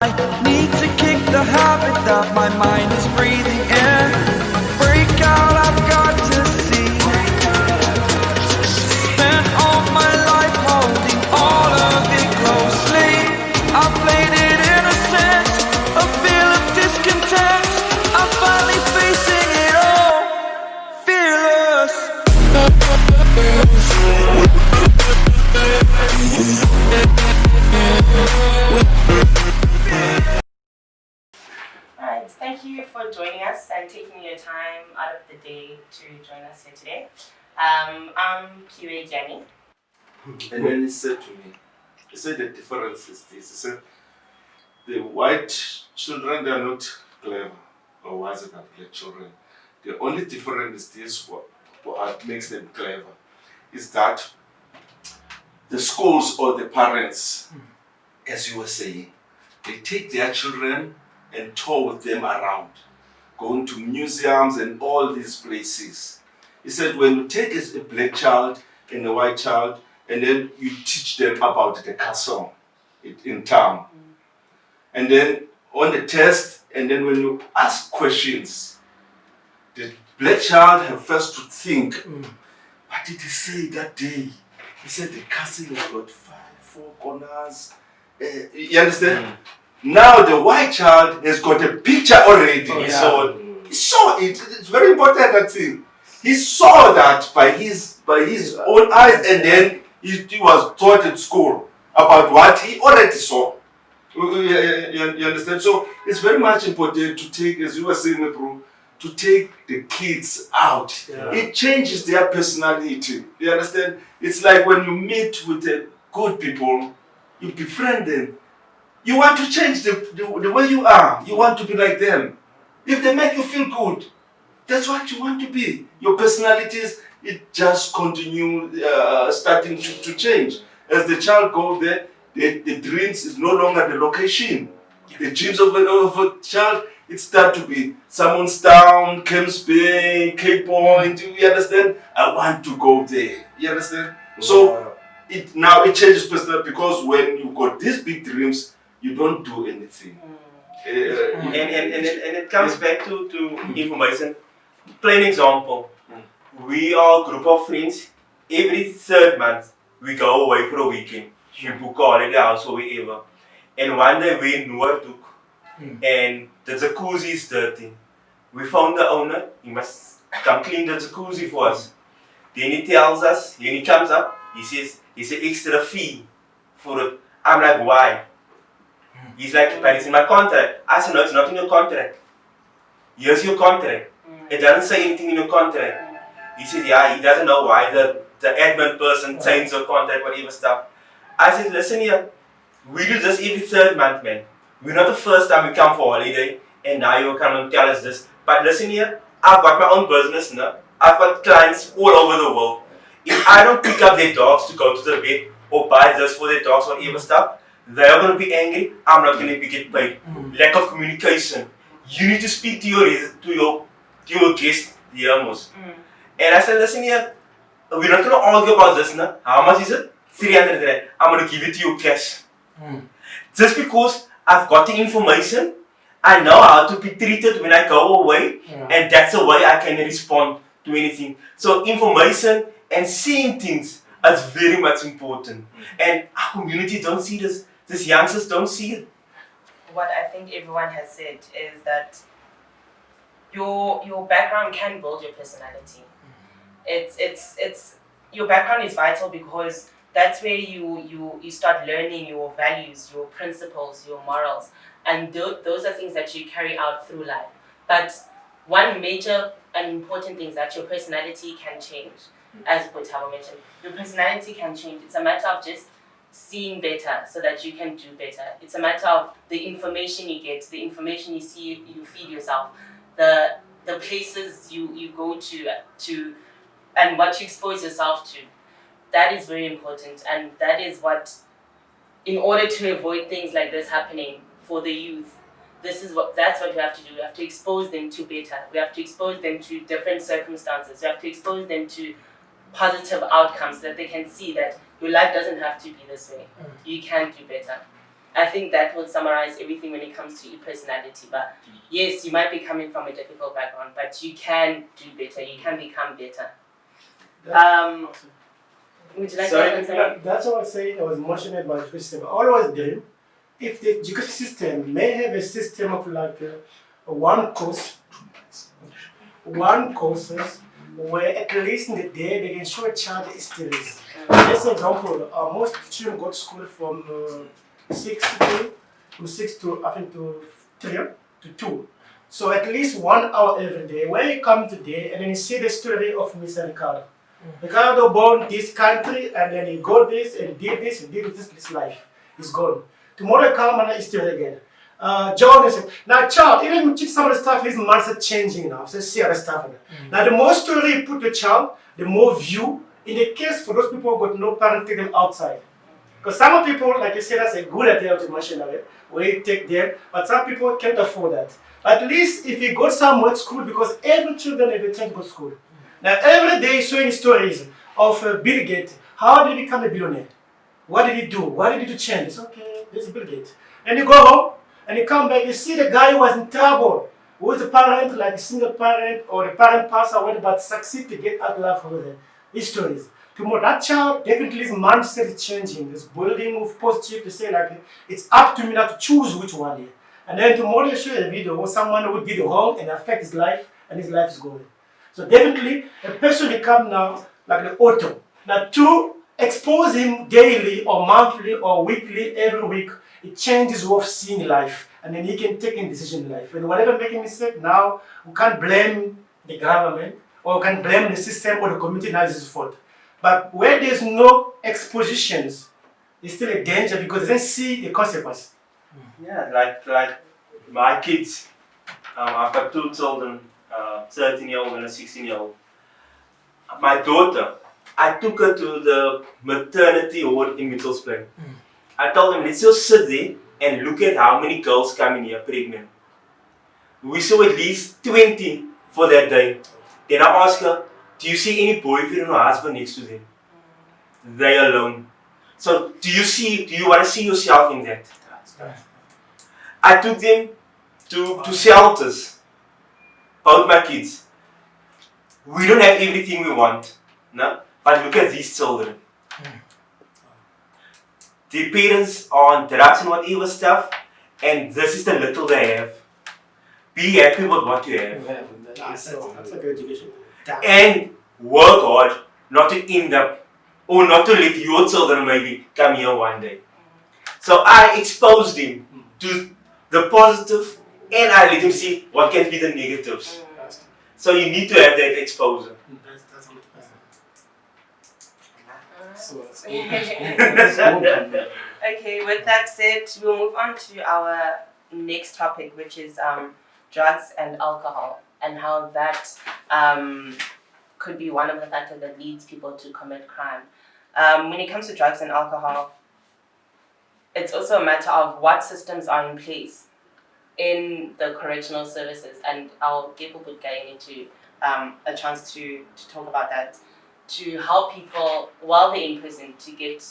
I need to kick the habit that my mind is breathing in. Break out, I've got to see. Spent all my life holding all of it closely. I played it innocent, a feel of discontent. I'm finally facing it all, fearless. Alright, thank you for joining us and taking your time out of the day to join us here today. I'm QA Jenny. And then he said to me, he said the difference is this. He said the white children, they are not clever, or was it not black children? The only difference is this, what makes them clever, is that the schools or the parents, as you were saying, they take their children and tour with them around, going to museums and all these places. He said when you take a black child and a white child and then you teach them about the castle in town, and then on the test, and then when you ask questions, the black child have first to think, what did he say that day? He said the castle has got four corners. You understand? Now the white child has got a picture already. He saw it. It's very important, that thing. He saw that by his own eyes, and then he was taught at school about what he already saw. You understand? So it's very much important to take, as you were saying, bro, to take the kids out. Yeah. It changes their personality. You understand? It's like when you meet with the good people, you befriend them. You want to change the way you are. You want to be like them. If they make you feel good, that's what you want to be. Your personalities, it just continue starting to change. As the child goes there, the dreams is no longer the location. The dreams of a child, it start to be someone's town, Kemps Bay, Cape Point. You understand? I want to go there. You understand? So it changes personality, because when you got these big dreams, you don't do anything. And it comes back to information. Plain example. We are a group of friends. Every third month, we go away for a weekend. We book a holiday house or wherever. And one day we in Noord took, and the jacuzzi is dirty. We found the owner. He must come clean the jacuzzi for us. Then he tells us, when he comes up, he says, it's an extra fee for it. I'm like, why? He's like, but it's in my contract. I said, no, it's not in your contract. Here's your contract. It doesn't say anything in your contract. He said, yeah, he doesn't know why the admin person changed your contract, whatever stuff. I said, listen here, we do this every third month, man. We're not the first time we come for holiday, and now you come and tell us this. But listen here, I've got my own business now. I've got clients all over the world. If I don't pick up their dogs to go to the vet or buy this for their dogs, whatever stuff, they are going to be angry. I'm not going to get paid. Lack of communication. You need to speak to your guest, the almost. And I said, listen here, we're not going to argue about this now. How much is it? 300 rand. I'm going to give it to you cash. Just because I've got the information, I know how to be treated when I go away, and that's the way I can respond to anything. So information and seeing things is very much important. And our community don't see this. These youngsters don't see it. What I think everyone has said is that your background can build your personality. It's your background is vital, because that's where you start learning your values, your principles, your morals, and those are things that you carry out through life. But one major and important thing is that your personality can change. As Botabo mentioned, your personality can change. It's a matter of just seeing better so that you can do better. It's a matter of the information you get, the information you see, you feed yourself, the places you go to and what you expose yourself to. That is very important, and that is what, in order to avoid things like this happening for the youth, that's what we have to do. We have to expose them to better. We have to expose them to different circumstances. We have to expose them to positive outcomes, that they can see that your life doesn't have to be this way. You can do better. I think that will summarize everything when it comes to your personality. But yes, you might be coming from a difficult background, but you can do better. You can become better. Would you like to add something? That's what I say. I was mentioning about education system. I always dream if the education system may have a system of like one courses where at least in the day they can show a child the histories. Let's say example, most children go to school from 6 to I think to 3 to 2. So at least 1 hour every day where you come today and then you see the story of Mr. Ricardo. Ricardo born this country and then he got this and did this and did this life. He's gone. Tomorrow come and he's still again. John is now child, even some of the stuff his mindset changing now. So see other stuff. Now the more story you put the child, the more view. In the case for those people who got no parent, take them outside. Because some people, like you said, that's a good idea to mention of it, where you take them, but some people can't afford that. At least if you go somewhere to school, because every children every chance go to school. Now every day showing stories of Bill Gates. How did he become a billionaire? What did he do? What did he do to change? It's okay, this is Bill Gates. And you go home, and you come back, you see the guy who was in trouble, who was a parent, like a single parent, or a parent passed away, but succeed to get out of life over there. These stories. Tomorrow, that child definitely his mindset is changing. It's building with positive to say like it's up to me now to choose which one here. And then tomorrow you show a video where someone would did wrong and affect his life and his life is going. So definitely a person become now like the author. Now to expose him daily or monthly or weekly, every week, it changes way of seeing life. And then he can take a decision in life. And whatever making mistake now, we can't blame the government or we can blame the system or the community, now it's his fault. But where there's no expositions, it's still a danger because they don't see the consequence. Yeah, like my kids, I've got 2 children, 13-year-old and a 16-year-old. My daughter, I took her to the maternity ward in Mitchellsplein. I told them, let's just sit there and look at how many girls come in here pregnant. We saw at least 20 for that day. Then I asked her, do you see any boyfriend or husband next to them? They alone. So do you want to see yourself in that? I took them to shelters, both my kids. We don't have everything we want, no? But look at these children. Their parents are on drugs and whatever stuff, and this is the little they have. Be happy with what you have. That's a good education. And work hard not to end up, or not to let your children maybe come here one day. So I expose them to the positive and I let them see what can be the negatives. So you need to have that exposure. Okay, with that said, we'll move on to our next topic, which is drugs and alcohol, and how that could be one of the factors that leads people to commit crime. When it comes to drugs and alcohol, it's also a matter of what systems are in place in the correctional services, and I'll give Goodwood into a chance to talk about that, to help people while they're in prison to get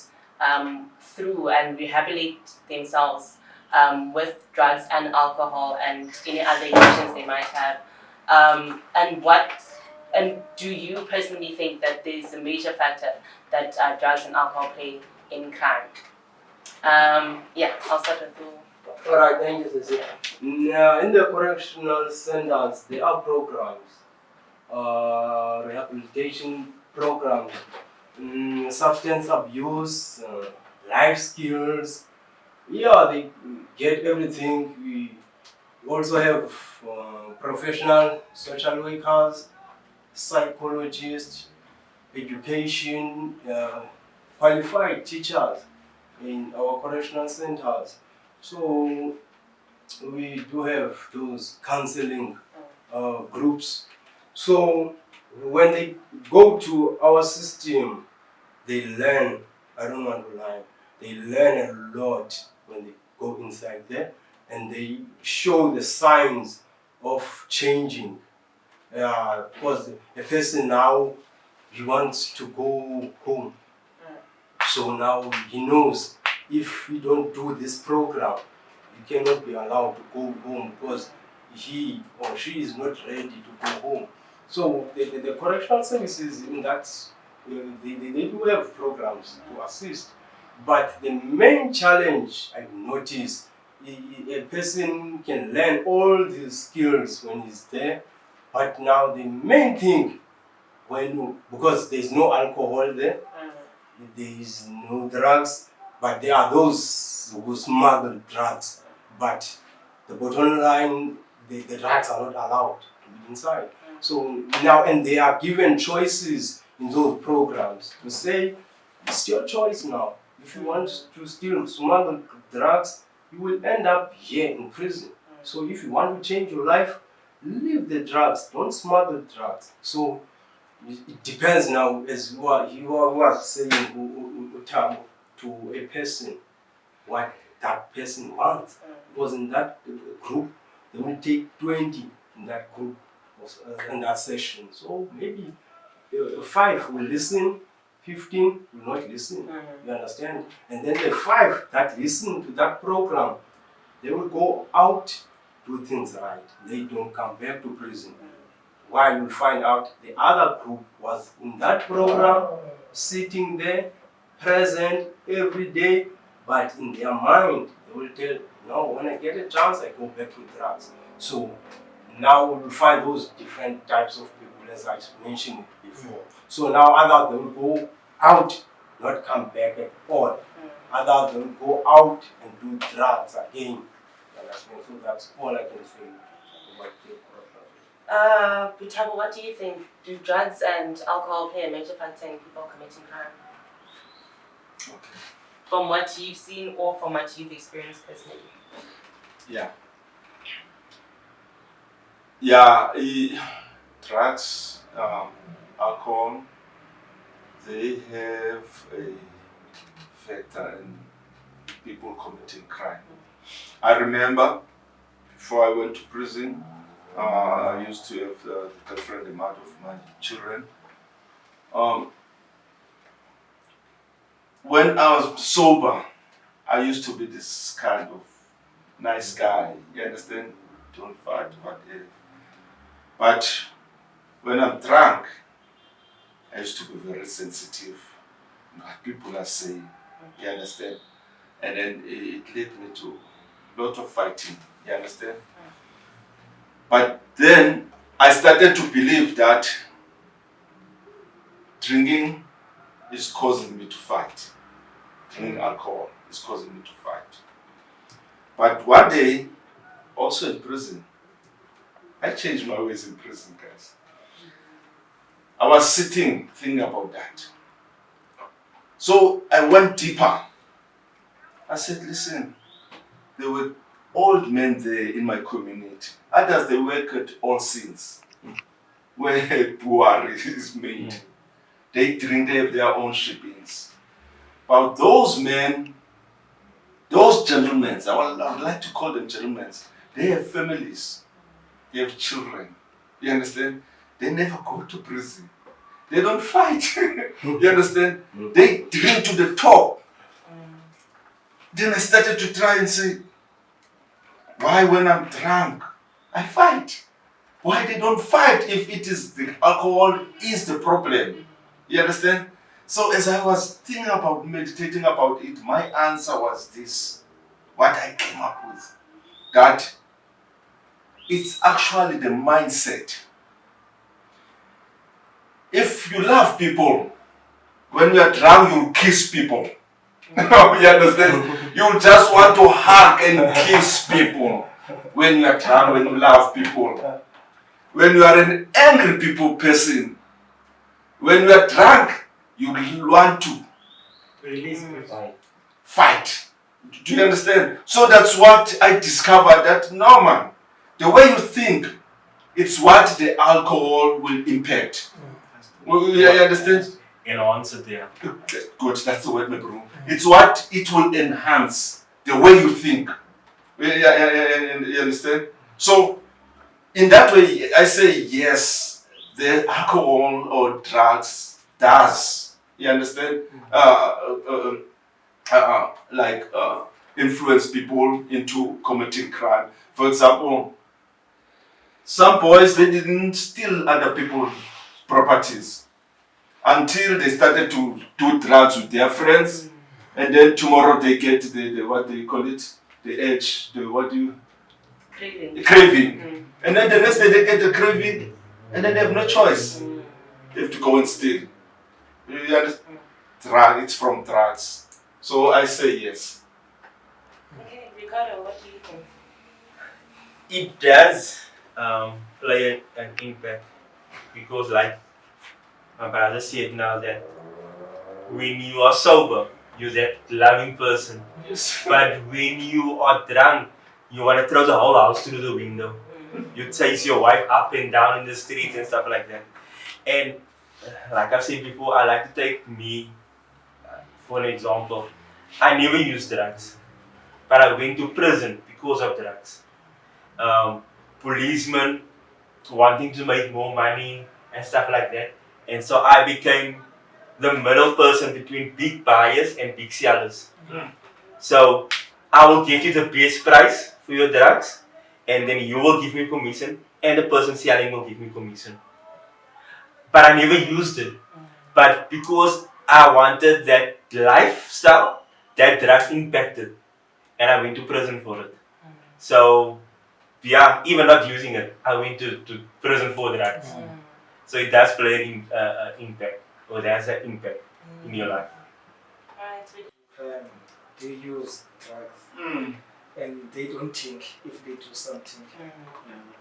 through and rehabilitate themselves with drugs and alcohol and any other addictions they might have. And do you personally think that there's a major factor that drugs and alcohol play in crime? I'll start with you. Alright, thank you, Cecilia. In the correctional centers, there are programs, rehabilitation programs, substance abuse, life skills. Yeah, they get everything. We also have professional social workers, psychologists, education, qualified teachers in our correctional centers. So we do have those counseling groups. So when they go to our system, they learn. I don't want to lie. They learn a lot when they go inside there, and they show the signs of changing. Because a person now, he wants to go home. So now he knows if you don't do this program, you cannot be allowed to go home because he or she is not ready to go home. So the correctional services in that, they do have programs to assist. But the main challenge I've noticed, a person can learn all these skills when he's there, but now the main thing, because there's no alcohol there, there is no drugs, but there are those who smuggle drugs. But the bottom line, the drugs are not allowed to be inside. So now, and they are given choices in those programs to say, it's your choice now. If you want to still smuggle drugs, you will end up here in prison. So if you want to change your life, leave the drugs, don't smuggle drugs. So it depends now, as you are saying, to a person, what that person wants. Because in that group, they will take 20 in that group, in that session. So maybe 5 will listen, 15 will not listen. You understand? And then the 5 that listen to that program, they will go out, do things right. They don't come back to prison. While you find out the other group was in that program, sitting there, present every day, but in their mind, they will tell, no, when I get a chance, I go back to drugs. So now we'll find those different types of people, as I mentioned before. So now others, they will go out, not come back at all. Others, they will go out and do drugs again. So that's all I can say about the Butabo, what do you think? Do drugs and alcohol play a major factor in people committing crime? Okay. From what you've seen or from what you've experienced personally? Yeah. Yeah, drugs, alcohol, they have a factor in people committing crime. I remember before I went to prison, I used to have the girlfriend, the mother of my children. When I was sober, I used to be this kind of nice guy. You understand? Don't fight, whatever. But when I'm drunk, I used to be very sensitive. What people are saying, you understand? And then it led me to a lot of fighting, you understand? But then I started to believe that drinking is causing me to fight. Drinking alcohol is causing me to fight. But one day, also in prison, I changed my ways in prison, guys. I was sitting, thinking about that. So I went deeper. I said, listen, there were old men there in my community. Others, they work at All Saints, where Buhari is made. They drink, they have their own shippings. But those men, those gentlemen, I would like to call them gentlemen, they have families, they have children. You understand? They never go to prison. They don't fight. You understand? They drink to the top. Then I started to try and say, why when I'm drunk, I fight? Why they don't fight if it is the alcohol is the problem? You understand? So as I was thinking about, meditating about it, my answer was this, what I came up with, that it's actually the mindset. If you love people, when you are drunk, you kiss people. You understand? You just want to hug and kiss people. When you are drunk, when you love people. When you are an angry people person, when you are drunk, you want to Release people. fight. Do you understand? So that's what I discovered, that no man, the way you think, it's what the alcohol will impact. You understand? Enhance it, yeah. Good, that's the word, my bro. It's what it will enhance, the way you think. You understand? So, in that way, I say yes, the alcohol or drugs does. You understand? influence people into committing crime. For example, some boys, they didn't steal other people's properties until they started to do drugs with their friends, and then tomorrow they get the what do you call it, the edge, Craving. craving, and then the next day they get the craving, and then they have no choice. They have to go and steal. You understand? It's from drugs. So I say yes. Okay, Ricardo, what do you think? It does play an impact because, like my brother said now, that when you are sober, you're that loving person. Yes. But when you are drunk, you want to throw the whole house through the window. You chase your wife up and down in the streets and stuff like that. And like I've said before, I like to take me for an example. I never used drugs, but I went to prison because of drugs. Policemen wanting to make more money and stuff like that. And so I became the middle person between big buyers and big sellers. So I will get you the best price for your drugs, and then you will give me commission, and the person selling will give me commission. But I never used it. But because I wanted that lifestyle, that drug impacted, and I went to prison for it. So yeah, even not using it, I went to prison for drugs. So it does play an impact, or there's an impact in your life. Alright, They use drugs and they don't think if they do something.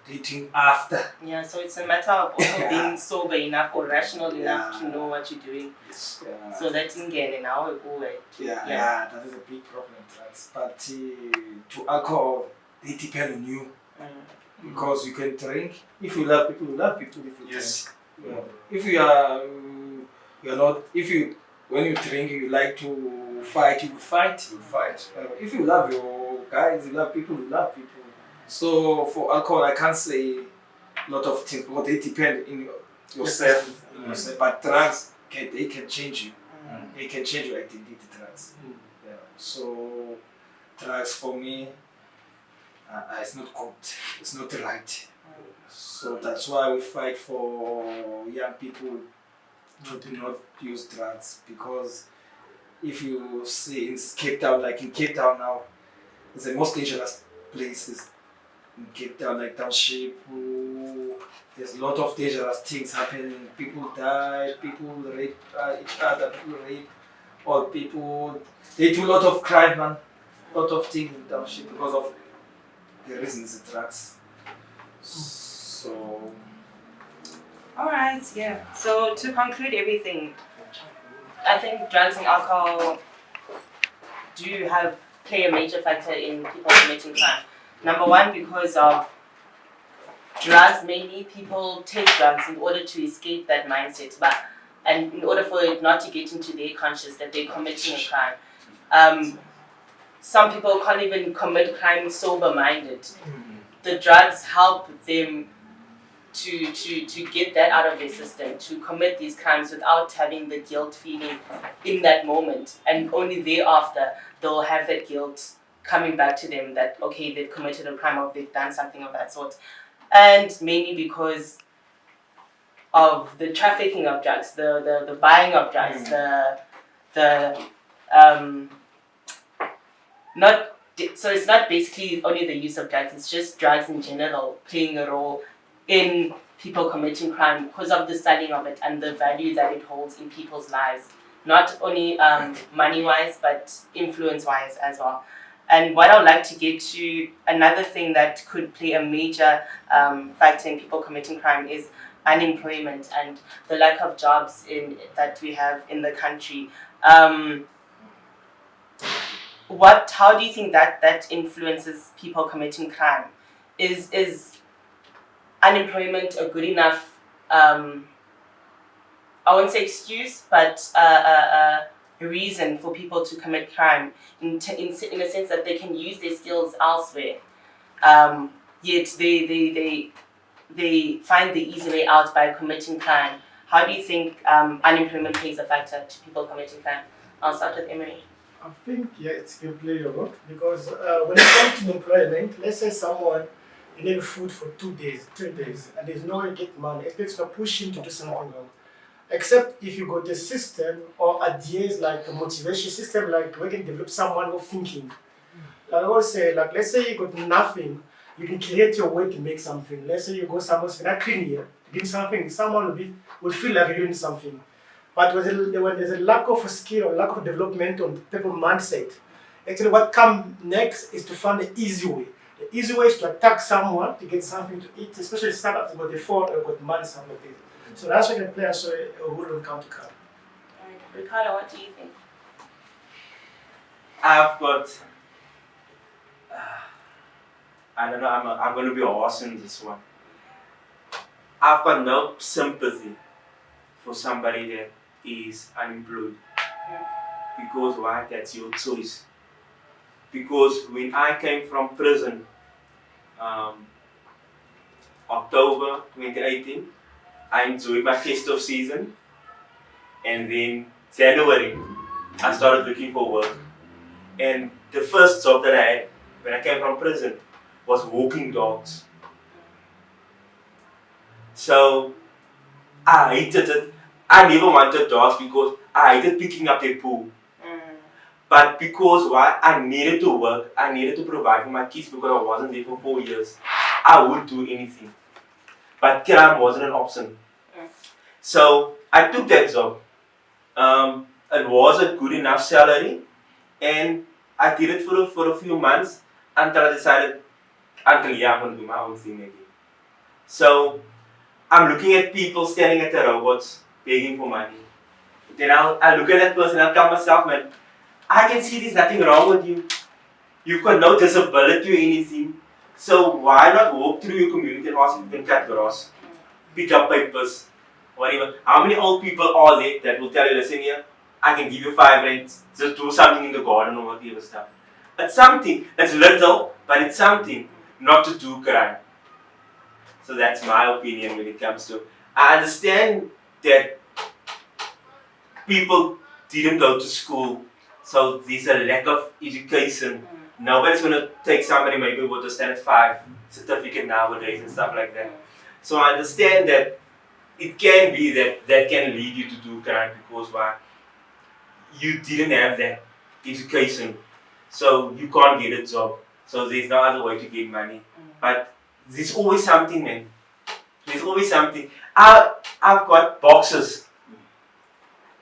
They think after. yeah, so it's a matter of also being sober enough or rational enough to know what you're doing. Yes. So that's in now we go away. Yeah, that is a big problem, drugs. But to alcohol, they depend on you. Because you can drink. If you love people, you love people. If you Yes. drink. If you're not. When you drink, you like to fight. You will fight. You fight. If you love your guys, you love people. You love people. So for alcohol, I can't say a lot of things, but they depend in yourself. But drugs, they can change you. They can change your identity. Drugs. Yeah. So drugs for me. It's not good. It's not right. So that's why we fight for young people to do not use drugs, because if you see in Cape Town, like in Cape Town now, it's the most dangerous places in Cape Town, like Township. There's a lot of dangerous things happening. People die, people rape each other, people rape all people. They do a lot of crime, man. A lot of things in Township because of the reason is the drugs. So. Alright, yeah. So to conclude everything, I think drugs and alcohol do play a major factor in people committing crime. Number one, because of drugs, mainly people take drugs in order to escape that mindset, and in order for it not to get into their conscious that they're committing a crime. Some people can't even commit crime sober-minded. The drugs help them to get that out of their system, to commit these crimes without having the guilt feeling in that moment. And only thereafter, they'll have that guilt coming back to them that, okay, they've committed a crime or they've done something of that sort. And mainly because of the trafficking of drugs, the buying of drugs, so it's not basically only the use of drugs, it's just drugs in general playing a role in people committing crime because of the selling of it and the value that it holds in people's lives. Not only money-wise, but influence-wise as well. And what I would like to get to, another thing that could play a major factor in people committing crime is unemployment and the lack of jobs that we have in the country. How do you think that influences people committing crime? Is unemployment a good enough, I won't say excuse, but a reason for people to commit crime in a sense that they can use their skills elsewhere, yet they find the easy way out by committing crime? How do you think unemployment plays a factor to people committing crime? I'll start with Emery. I think it can play a role because when it comes to employment, let's say someone you need food for 2 days, 3 days, and there's no way to get money. It's not push him to do something wrong. Except if you got the system or ideas like a motivation system, like we can develop someone who's thinking. Like I always say, like let's say you got nothing, you can create your way to make something. Let's say you go somewhere, it's not clean here, to give something, someone will feel like you're doing something. But when there's a lack of skill or lack of development on people's mindset, actually what comes next is to find the easy way. The easy way is to attack someone to get something to eat, especially startups got the phone or got money, something like this. So that's why can play also a role on counter-card. Alright, Ricardo, what do you think? I've got. I don't know. I'm going to be horse in this one. I've got no sympathy for somebody that is unemployed. Because why? That's your choice. Because when I came from prison, October 2018, I enjoyed my festive season, and then January, I started looking for work. And the first job that I had when I came from prison was walking dogs. So I hated it. I never wanted dogs because I hated picking up their poo. But because why? I needed to work, I needed to provide for my kids because I wasn't there for 4 years. I would do anything. But crime wasn't an option. So I took that job. It was a good enough salary, and I did it for a few months until I decided, I'm going to do my own thing again. So I'm looking at people standing at the robots begging for money. Then I'll look at that person and I'll tell myself, man, I can see there's nothing wrong with you. You've got no disability or anything. So why not walk through your community and ask if you can cut grass, pick up papers, whatever. How many old people are there that will tell you, listen here, I can give you 5 rand, just do something in the garden or whatever stuff. It's something, that's little, but it's something not to do crime. So that's my opinion when it comes to, I understand that people didn't go to school, so there's a lack of education. Nobody's going to take somebody maybe with a standard 5 certificate nowadays and stuff like that. So I understand that it can be that can lead you to do crime because why? You didn't have that education, so you can't get a job. So there's no other way to get money. But there's always something, man. There's always something. I've got boxes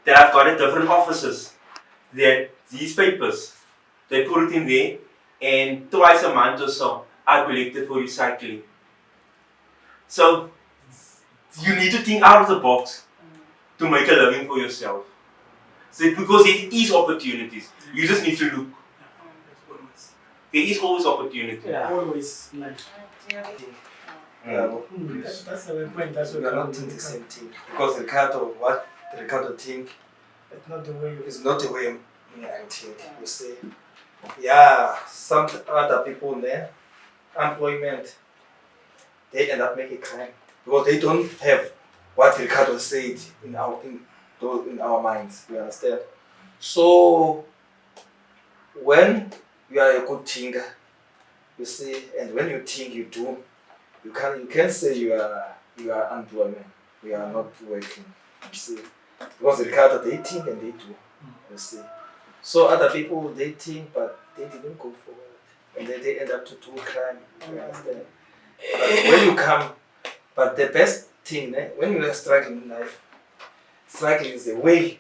that I've got at different offices. That these papers, they put it in there, and twice a month or so, I collect it for recycling. So you need to think out of the box to make a living for yourself. So because there is opportunities, you just need to look. There is always opportunity. Yeah, always life. That's the point. That's what we are not doing the same thing. Because what Ricardo think it's not the way is not the way I think. You see, yeah, some other people there, employment, they end up making crime because they don't have what Ricardo said in our minds. You understand? So when you are a good thinker, you see, and when you think you do, you can say you are unemployment. You are not working. You see, because Ricardo they think and they do. You see, so other people they think but they didn't go forward, and then they end up to do crime. You understand? But when you come, but the best thing when you are struggling in life, struggling is a way.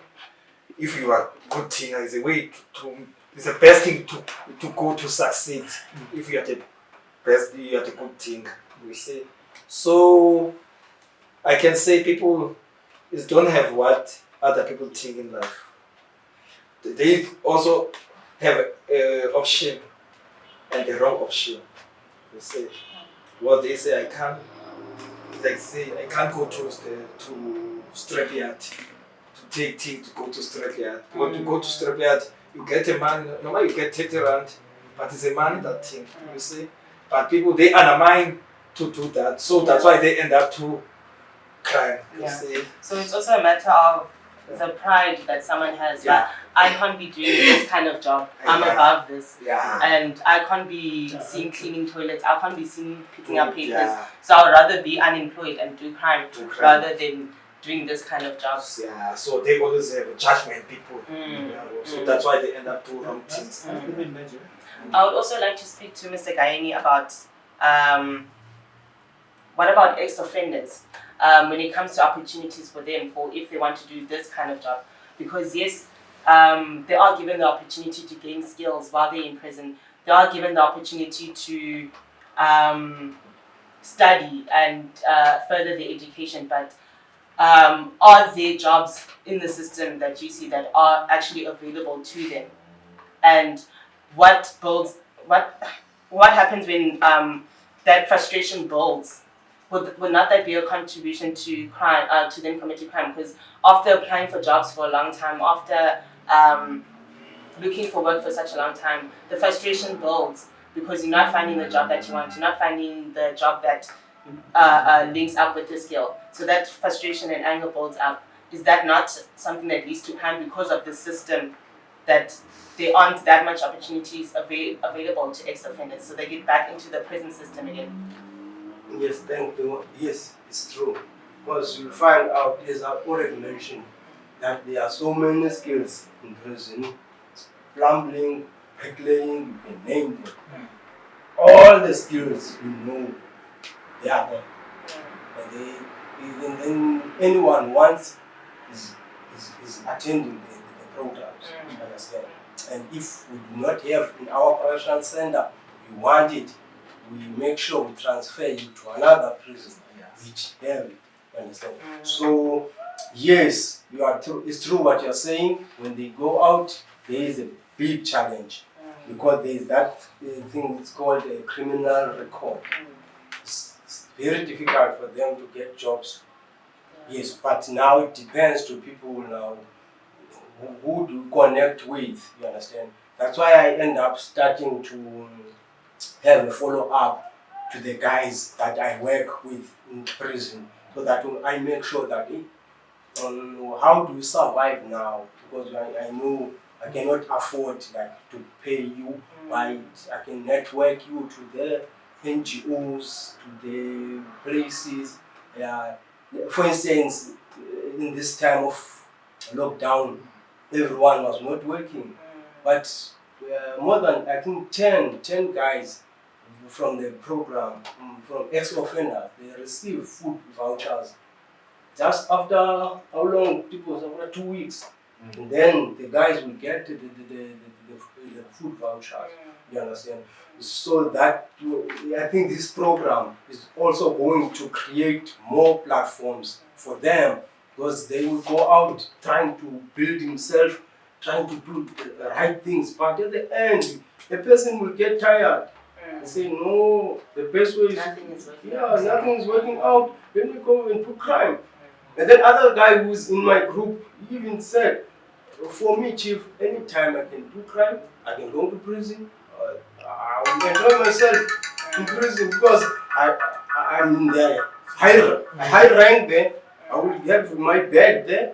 If you are a good thinker, is a way to it's the best thing to go to succeed. If you are the best, you are the good thing. You see. So I can say people don't have what other people think in life. They also have an option and the wrong option. You see. What they say I can't. Like say I can't go to Strapyard to take things to go to Strapyard. But to go to Strapyard, you get a money, normally you get 30 rand, but it's a money that thing, you see. But people, they undermine to do that, so that's why they end up to crime, you see. So it's also a matter of the pride that someone has. Yeah. I can't be doing this kind of job. I'm Yeah. above this. Yeah. And I can't be seen cleaning toilets. I can't be seen picking up papers. Yeah. So I'd rather be unemployed and do crime Do crime. rather than doing this kind of jobs. Yeah, so they always have judgment people. Yeah, so that's why they end up doing wrong things. I can imagine. I would also like to speak to Mr. Gaini about what about ex-offenders when it comes to opportunities for them for if they want to do this kind of job. Because yes, they are given the opportunity to gain skills while they're in prison. They are given the opportunity to study and further their education, but are there jobs in the system that you see that are actually available to them? And what happens when that frustration builds? Would not that be a contribution to crime, to them committing crime? Because after applying for jobs for a long time, after looking for work for such a long time, the frustration builds because you're not finding the job that you want. You're not finding the job that links up with your skill. So that frustration and anger builds up. Is that not something that leads to crime because of the system that there aren't that much opportunities available to ex-offenders, so they get back into the prison system again? Yes, thank you. Yes, it's true. Because you'll find out, as I already mentioned, that there are so many skills in prison. Plumbing, bricklaying, you can name them. All the skills you know, they are there. And then anyone wants is attending the programs. You understand? And if we do not have in our correctional center, we want it, we make sure we transfer you to another prison, which have it. You understand? So yes, you are true. It's true what you're saying. When they go out, there is a big challenge because there is that thing. It's called a criminal record. It's very difficult for them to get jobs. Yes, but now it depends to people now who do you connect with. You understand? That's why I end up starting to have a follow-up to the guys that I work with in prison, so that I make sure that how do you survive now? Because I know I cannot afford to pay you, but I can network you to the NGOs, to the places. For instance, in this time of lockdown, everyone was not working, but more than I think 10 guys from the program, from ex-offenders, they receive food vouchers. Just after how long? It was after 2 weeks. And then the guys will get the food vouchers. You understand? So that I think this program is also going to create more platforms for them, because they will go out trying to build himself, trying to do the right things, but at the end, the person will get tired and say, no, the best way is Nothing is working out. nothing is working out, then we go into crime. And then other guy who's in my group even said, for me, Chief, anytime I can do crime, I can go to prison, I will enjoy myself in prison because I'm in the high rank there. I will get my bed there.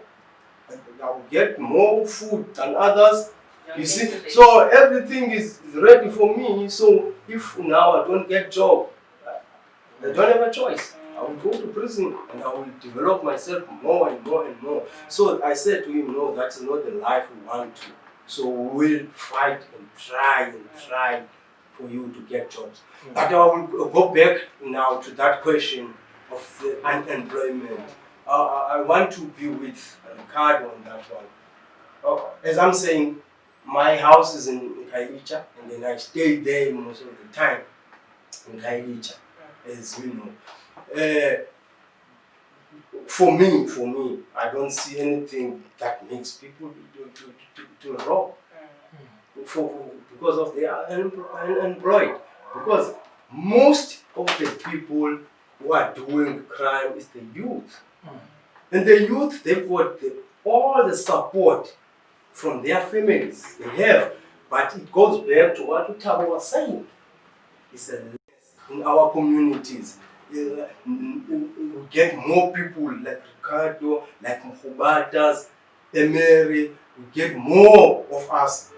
I will get more food than others. You see, so everything is ready for me. So if now I don't get job, I don't have a choice. I will go to prison and I will develop myself more and more and more. So I said to him, no, that's not the life we want to. So we will fight and try for you to get jobs. But I will go back now to that question of the unemployment. I want to be with Ricardo on that one. As I'm saying, my house is in Kailicha, and then I stay there most of the time in Kailicha, as you know. For me, I don't see anything that makes people to rob because of they are unemployed. Because most of the people who are doing crime is the youth. And the youth, they've got all the support from their families. They have. But it goes back to what Utabo was saying. It's a in our communities. We get more people like Ricardo, like Mkhubatas, Emery, we get more of us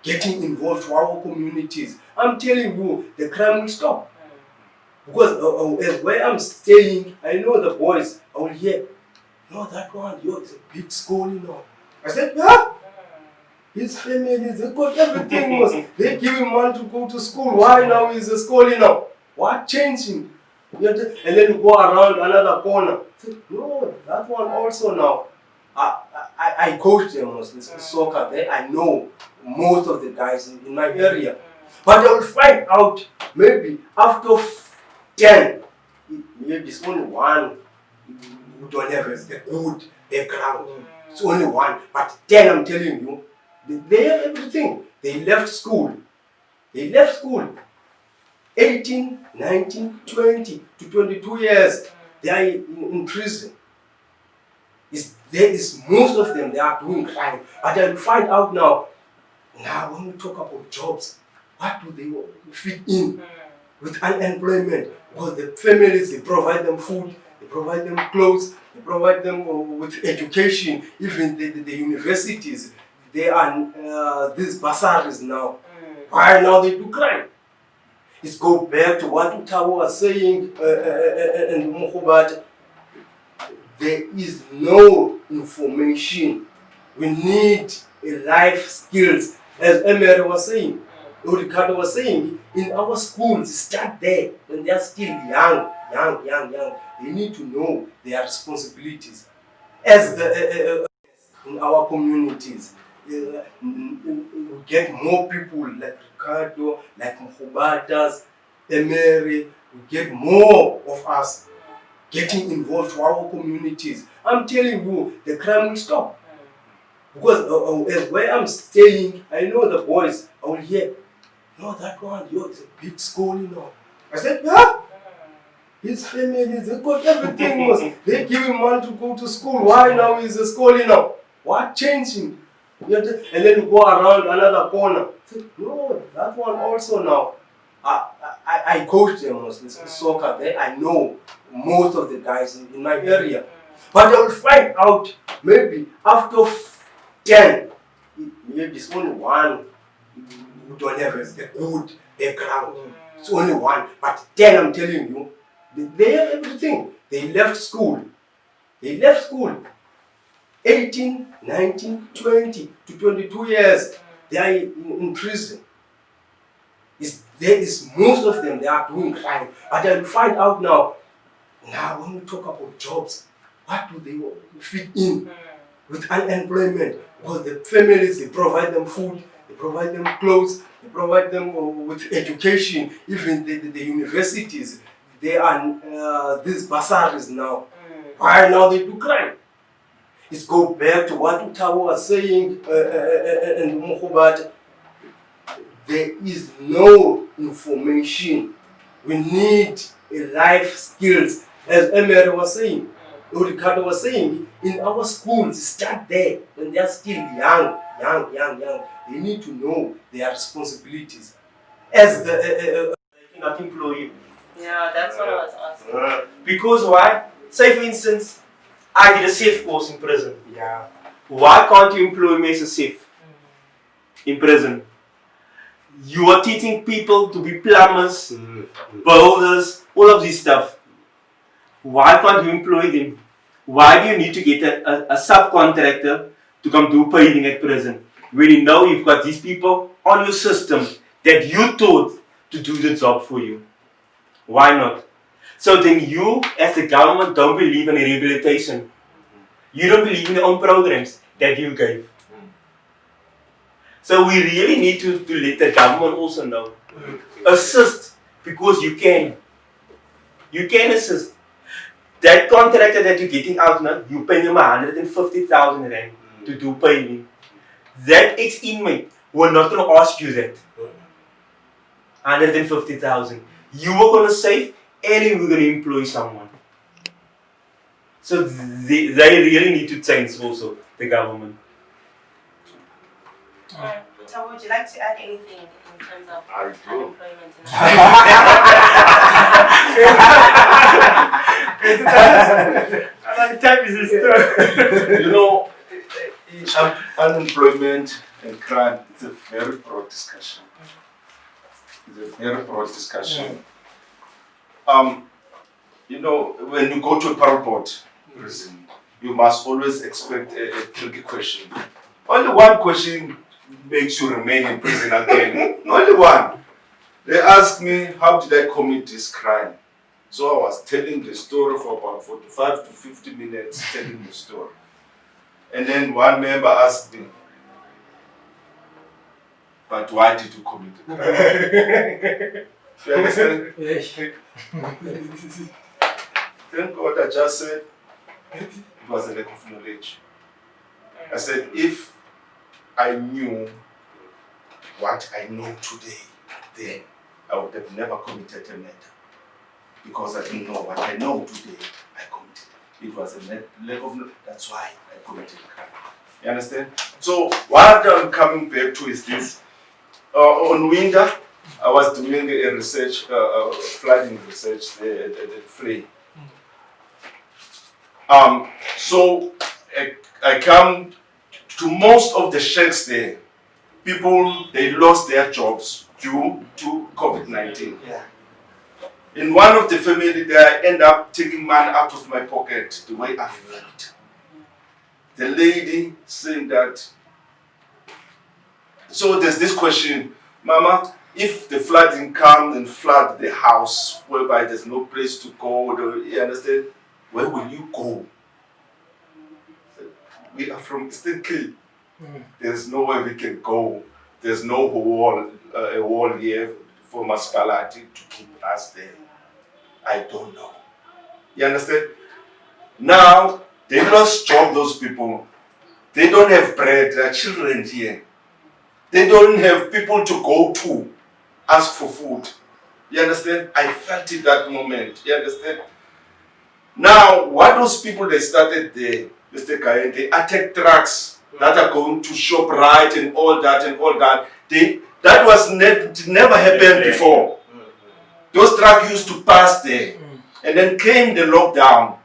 getting involved to our communities. I'm telling you, the crime will stop. Because as where I'm staying, I know the boys, I will hear, no, that one, yo, it's a big school, you know. I said, yeah. His family, they got everything. They give him money to go to school. Why now is the school, you know? What changing? And then you go around another corner. I said, no, that one also now. I coach them mostly soccer there. I know most of the guys in my area. But I will find out maybe after 10, maybe it's only one who don't have a good background. It's only one. But 10, I'm telling you, they have everything. They left school. 18, 19, 20 to 22 years. They are in prison. Most of them, they are doing crime. But I'll find out now when we talk about jobs, what do they fit in with unemployment? Because the families, they provide them food, they provide them clothes, they provide them with education, even the universities. They are these bursaries now. Why now they do crime? It goes back to what Utawa was saying and Muhubat. There is no information. We need a life skills, as Emery was saying, or Ricardo was saying. In our schools, start there when they are still young. They need to know their responsibilities. As in our communities, we get more people like Ricardo, like Muhubatas, Emery. We get more of us getting involved to our communities. I'm telling you, the crime will stop. Because as where I'm staying, I know the boys, I will hear, no, that one, yo, it's a big school, you know. I said, yeah. His family, they got everything. They give him money to go to school. Why now is the school, you know? What changing? And then you go around another corner. I said, no, that one also now. I coach them mostly soccer there. I know most of the guys in my area. But I will find out maybe after 10, maybe it's only one who don't have a good background. It's only one. But 10, I'm telling you, they have everything. They left school. 18, 19, 20 to 22 years. They are in prison. Most of them, they are doing crime. But I'll find out now when we talk about jobs, what do they fit in with unemployment? Because the families, they provide them food, they provide them clothes, they provide them with education, even the universities. They are these bursaries now. Why now they do crime? It goes back to what Utawa was saying and Muhubat. There is no information. We need a life skills, as Emery was saying, or Ricardo was saying. In our schools, start there when they are still young. They need to know their responsibilities. As Not employ you. Yeah, that's what I was asking. Because why? Say for instance, I did a safe course in prison. yeah. Why can't you employ me as a safe in prison? You are teaching people to be plumbers, builders, all of this stuff. Why can't you employ them? Why do you need to get a subcontractor to come do paving at prison? When you know you've got these people on your system that you taught to do the job for you. Why not? So then you, as the government, don't believe in rehabilitation. You don't believe in your own programs that you gave. So we really need to let the government also know. Assist, because you can. You can assist. That contractor that you're getting out now, you pay him 150,000 rand to do paving. That ex-inmate will not going to ask you that. 150,000. You were going to save and you were going to employ someone. So they really need to change also, the government. So would you like to add anything in terms of I do. unemployment? I like time is this too. You know, Unemployment and crime, it's a very broad discussion. It's a very broad discussion. You know, when you go to a parole prison, you must always expect a tricky question. Only one question makes you remain in prison again. Only one. They asked me, how did I commit this crime? So I was telling the story for about 45 to 50 minutes, telling the story. And then one member asked me, but why did you commit the crime? You understand? Thank God I just said it was a lack of knowledge. I said, if I knew what I know today, then I would have never committed a murder. Because I didn't know what I know today, I committed. It was a lack of knowledge. That's why I committed a crime. You understand? So what I'm coming back to is this. On winter, I was doing a research, flooding research there at Frey. So I come to most of the shacks there. People, they lost their jobs due to COVID-19. Yeah. In one of the family there, I end up taking money out of my pocket the way I felt. The lady saying that, so there's this question, Mama, if the flooding comes and flood the house, whereby there's no place to go, you understand? Where will you go? We are from Eastern Cape. There's nowhere we can go. There's no wall, a wall here for municipality to keep us there. I don't know. You understand? Now, they lost job, those people. They don't have bread, their children here. They don't have people to go to, ask for food. You understand? I felt it that moment. You understand? Now, what those people they started there, Mr. Kayen, they attack trucks that are going to ShopRite and all that and all that. That was never happened before. Those trucks used to pass there. And then came the lockdown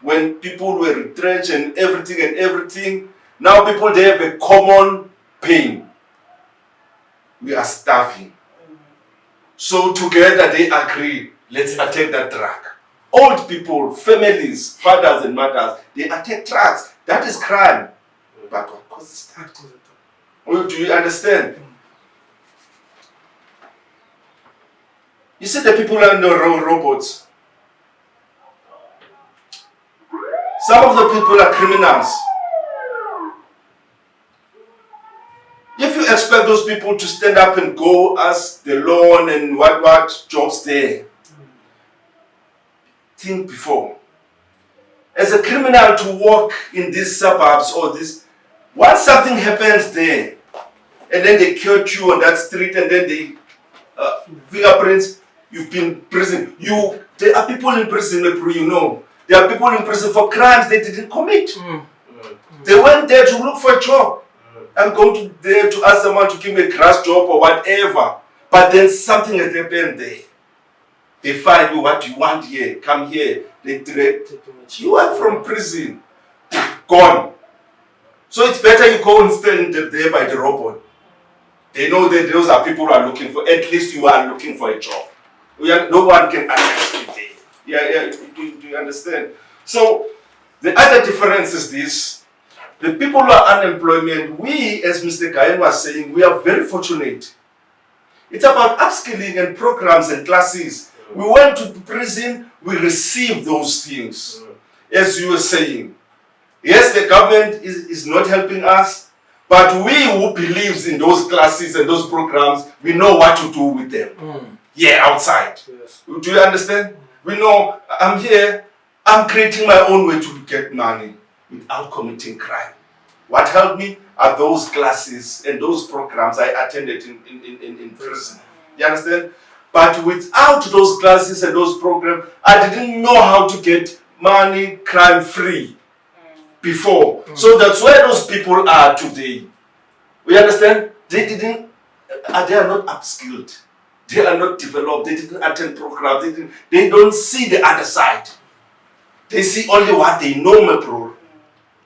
when people were retrenched and everything. Now people, they have a common pain. We are starving. So together they agree, let's attack that truck. Old people, families, fathers and mothers, they attack trucks. That is crime. But what causes that? Do you understand? You see the people are in the robots. Some of the people are criminals. If you expect those people to stand up and go ask the loan and what jobs there, think before. As a criminal to walk in these suburbs or this, once something happens there, and then they catch you on that street and then they fingerprints, you've been in prison. There are people in prison, you know. There are people in prison for crimes they didn't commit. They went there to look for a job. I'm going there to ask someone to give me a grass job or whatever. But then something has happened there. They find you what you want here. Come here. They direct. You are from prison. Gone. So it's better you go and stand there by the robot. They know that those are people who are looking for, at least you are looking for a job. No one can arrest you there. Yeah, do you understand? So the other difference is this. The people who are unemployment, we, as Mr. Kayen was saying, we are very fortunate. It's about upskilling and programs and classes. We went to prison, we received those things. As you were saying. Yes, the government is not helping us, but we who believes in those classes and those programs, we know what to do with them. Yeah, outside. Yes. Do you understand? We know, I'm here, I'm creating my own way to get money without committing crime. What helped me are those classes and those programs I attended in prison. You understand? But without those classes and those programs, I didn't know how to get money crime-free before. So that's where those people are today. You understand? They are not upskilled. They are not developed. They didn't attend programs. They don't see the other side. They see only what they know, my bro.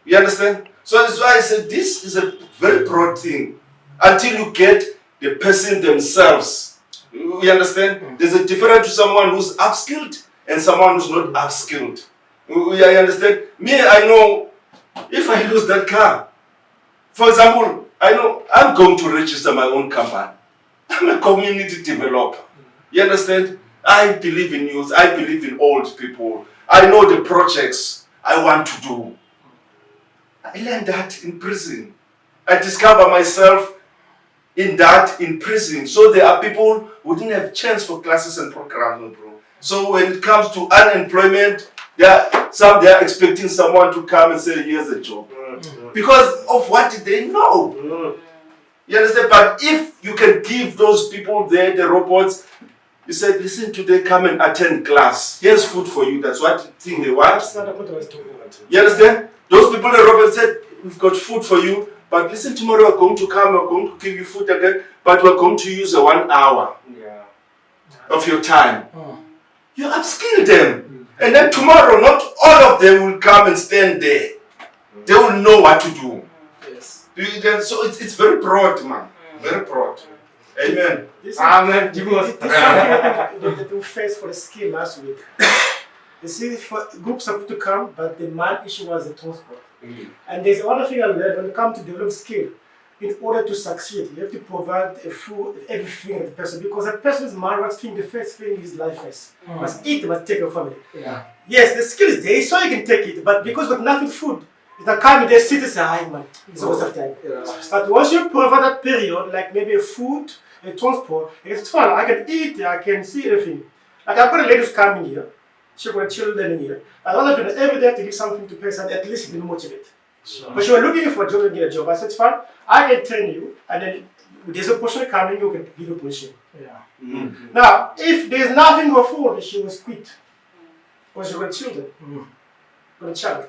You understand? So that's why I said this is a very broad thing until you get the person themselves. You understand? There's a difference to someone who's upskilled and someone who's not upskilled. You understand? Me, I know if I lose that car, for example, I know I'm going to register my own company. I'm a community developer. You understand? I believe in youth. I believe in old people. I know the projects I want to do. I learned that in prison. I discover myself in that in prison. So there are people who didn't have chance for classes and programs, bro. So when it comes to unemployment, they are expecting someone to come and say, here's a job. Because of what did they know? You understand? But if you can give those people there, the robots, you said, listen, today come and attend class. Here's food for you. That's what you think they want. That's not what I was talking about. You understand? Those people, the robots said, we've got food for you. But listen, tomorrow we're going to come, we're going to give you food again. But we're going to use a 1 hour of your time. You upskill them. And then tomorrow, not all of them will come and stand there. They will know what to do. Yes. So it's very broad, man. Very broad. Amen. This is Amen. this is something that we faced for the skill last week. You see, for groups are to come, but the main issue was the transport. And there's one thing I learned when it comes to develop skill. In order to succeed, you have to provide a full everything to the person, because a person's mind, the first thing is life first. Must eat, must take your family. Yeah. Yes, the skill is there, so you can take it, but because with nothing food, it's not coming there, sit and say, hi man, it's a waste of time. But once you provide that period, like maybe a food, a transport, it's fun. I can eat, I can see everything. Like I've got a lady who's coming here, she's got children in here. I want her to do every day to give something to person, at least be motivated. But she was looking for a job and get a job. I said, fine, I can train you, and then there's a position coming, you can give a position. Now, if there's nothing for food, she was quit. Because she got children, got a child.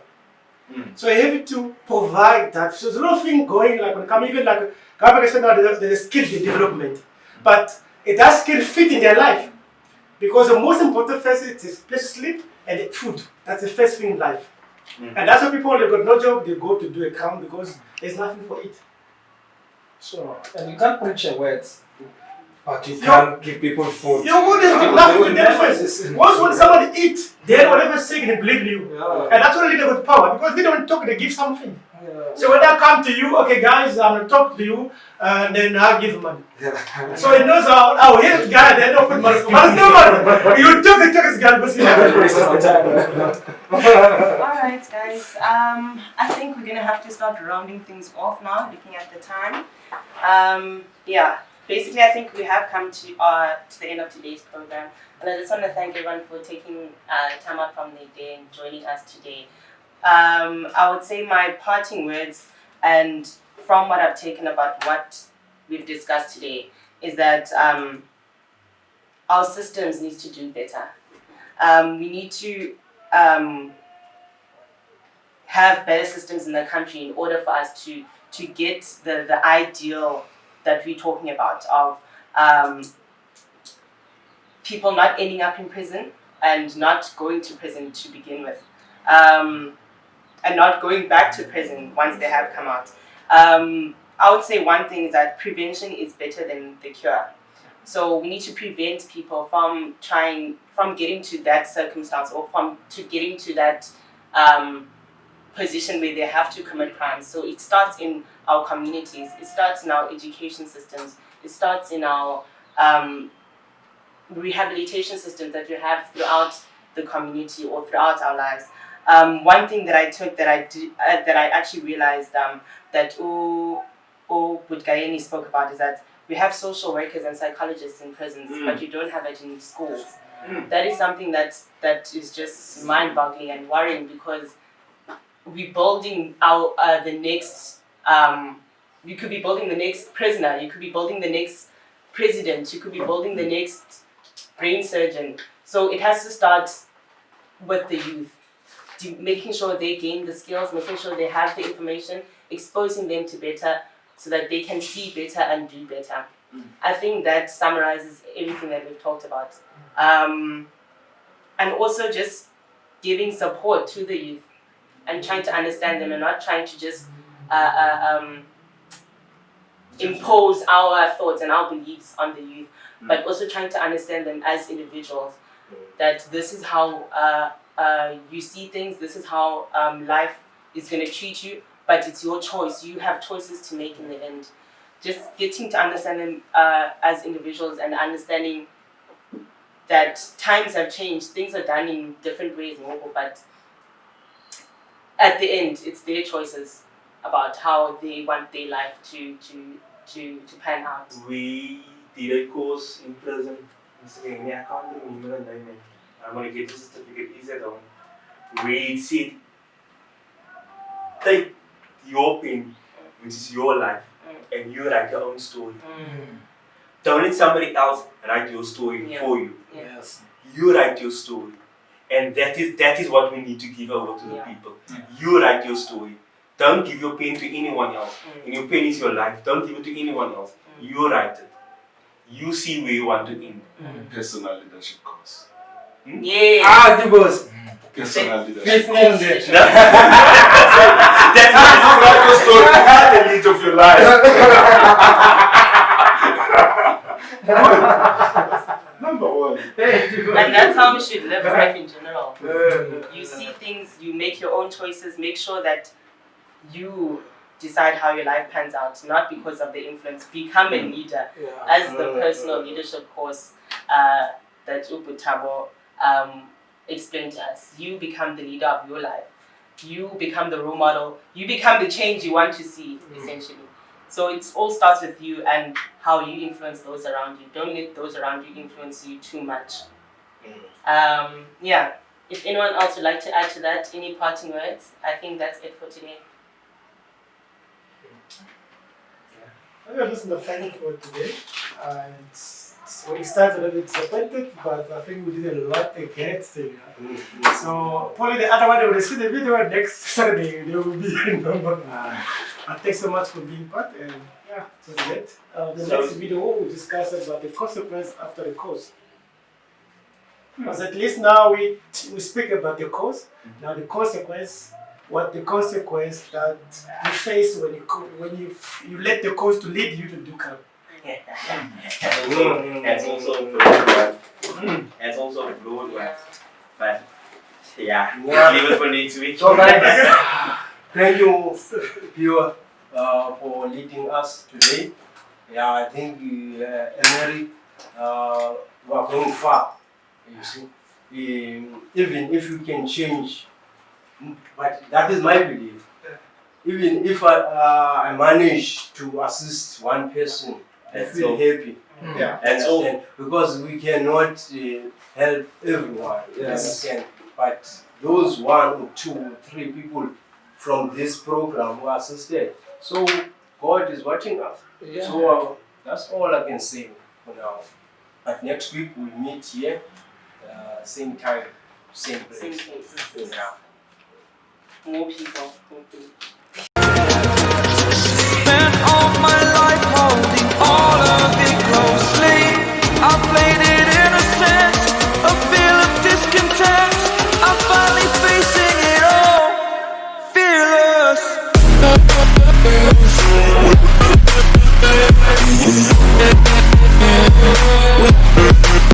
So you have to provide that. So there's a lot of things going, like when come even like Gabriel said now there's a skill development. But it does skill fit in their life. Because the most important first is place to sleep and food. That's the first thing in life. And that's why people, they got no job, they go to do a camp because there's nothing for it. So, and you can't preach your words, but you can't give people food. Your word is nothing to them first. Once when somebody eat, then whatever sick, they believe in you. And that's what they got power, because they don't talk, they give something. So when I come to you, okay guys, I'm going to talk to you, and then I'll give money. So he knows I'll hear the guy, then I'll put money. But no money. You talk this guy, but you Alright guys, I think we're gonna have to start rounding things off now, looking at the time. Basically I think we have come to the end of today's program, and I just want to thank everyone for taking time out from their day and joining us today. I would say my parting words, and from what I've taken about what we've discussed today, is that our systems need to do better. We need to have better systems in the country in order for us to get the ideal that we're talking about of people not ending up in prison and not going to prison to begin with. And not going back to prison once they have come out. I would say one thing is that prevention is better than the cure. So we need to prevent people from getting to that circumstance, or to getting to that position where they have to commit crimes. So it starts in our communities, it starts in our education systems, it starts in our rehabilitation systems that we have throughout the community or throughout our lives. One thing that I took that I actually realized that Budgayeni spoke about is that we have social workers and psychologists in prisons, but you don't have it in schools. That is something that is just mind-boggling and worrying, because we're building the next. You could be building the next prisoner. You could be building the next president. You could be building the next brain surgeon. So it has to start with the youth. Making sure they gain the skills, making sure they have the information, exposing them to better so that they can see better and do better. I think that summarizes everything that we've talked about. And also just giving support to the youth and trying to understand them, and not trying to just impose our thoughts and our beliefs on the youth, but also trying to understand them as individuals. That this is how you see things, this is how life is going to treat you, but it's your choice. You have choices to make in the end. Just getting to understand them as individuals and understanding that times have changed, things are done in different ways, but at the end, it's their choices about how they want their life to pan out. We did a course in prison. I can't remember the name. I'm going to get the certificate. Is it on? We said, take your pen, which is your life, and you write your own story. Don't let somebody else write your story for you. Yes. You write your story. And that is what we need to give over to the people. You write your story. Don't give your pen to anyone else. And your pen is your life. Don't give it to anyone else. You write it. You see where you want to end. Personal leadership course. Yeah. the boss. Personal leadership. Let's end there. That's Write your story. The lead of your life. Number one. And that's how we should live life in general. You see things, you make your own choices, make sure that you decide how your life pans out, not because of the influence. Become a leader, as the personal leadership course that Ubutabo explained to us. You become the leader of your life. You become the role model. You become the change you want to see, essentially. So it all starts with you and how you influence those around you. Don't let those around you influence you too much. Yeah. If anyone else would like to add to that, any parting words? I think that's it for today. Okay, listen, thank you for today. We started a bit disappointed, but I think we did a lot again today. So probably the other one, they will see the video next Saturday. They will be in number. Thanks so much for being part, and yeah, that's it. The next video we'll discuss about the consequence after the course. Because at least now we speak about the course. Now the consequence, what the consequence that you face when you let the course to lead you to do crime. That's also a broad one. But yeah, leave it for next week. So guys, thank you, viewer, for leading us today. Yeah, I think Emery, we are going far. You see, even if you can change, but that is my belief. Even if I manage to assist one person, I feel happy. That's all. Because we cannot help everyone. Yes. But those 1 or 2 or 3 people from this program who assisted. So God is watching us. So that's all I can say for now. But next week we'll meet here, same time, same place. Same place. Yeah. More people.